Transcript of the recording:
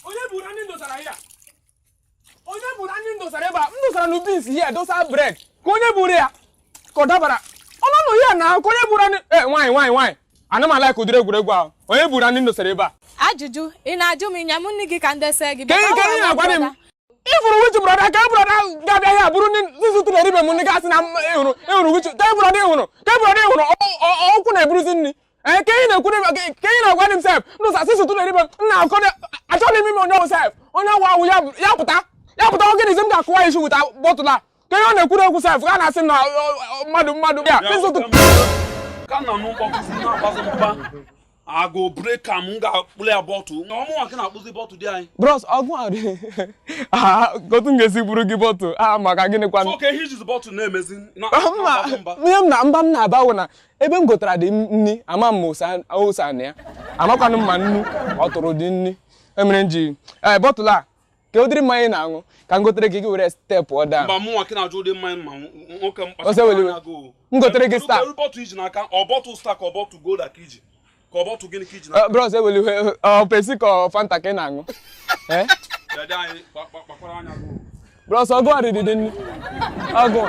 onye bụ na ndị ndosara ya onye bụ na ndị ndosara ebe a m dosara na beans here dosa bread ka onye buru ya ka ọ dabara ọnụ ya na ka onye buru ndị nwaanyị ana m alaik ụdịrị egwuregwu ahụ onye buru na ndị ndosara ebe a ajụjụ ị na-ajụ m ịnya m nne gị ka ndese gị kenye na-agwa m ifuru wichi brọda ka brọda ga-abịa ya bụrụ ndị zụtụrụ eribe m ndị gasị na ịhụrụ wichi ka brọda ịhụrụ ọkwụ na-eburuzi nri kenye na-agwa dị m sef n'ụzọ asị zụtụrụ eribe m nna akọrọ achọghị m ime onye ọwụ sef onye ọwụ ahụ ya pụta oge n'izi m ga-akụwa ya isi wụta bọtụla kenye ọ na-ekwuru ekwu sef ga na-asị m na mmadụ ya I go break am nga play a bottle. No mo wan akpuzi bottle di anyị. Bros, ọgwụ ahụ. Gotu ngesi buru gị bottle. Maka gịnị kwa. Okay, he use bottle na emezi. Ihe m na mba m na-abawo na ebe m gotara dị nni ama m osa na ya. Amakwanụ mma nnu ọ tụrụ dị nni. Emere nji. Bottle a ka ụdịrị mmanya na-aṅụ ka m gotere gị were step ọda. Mba mụ nwa na-ajụ ụdị mmanya ma nwoke m kpasa. M gotere gị star. Bottle iji n'aka ọ bottle star ka ọ bottle gold akiji. Kobotu gini kiji na bros eweli pesi ko fanta ke na ngo ya dai pakwara anya go bros ogo adidi ni ogo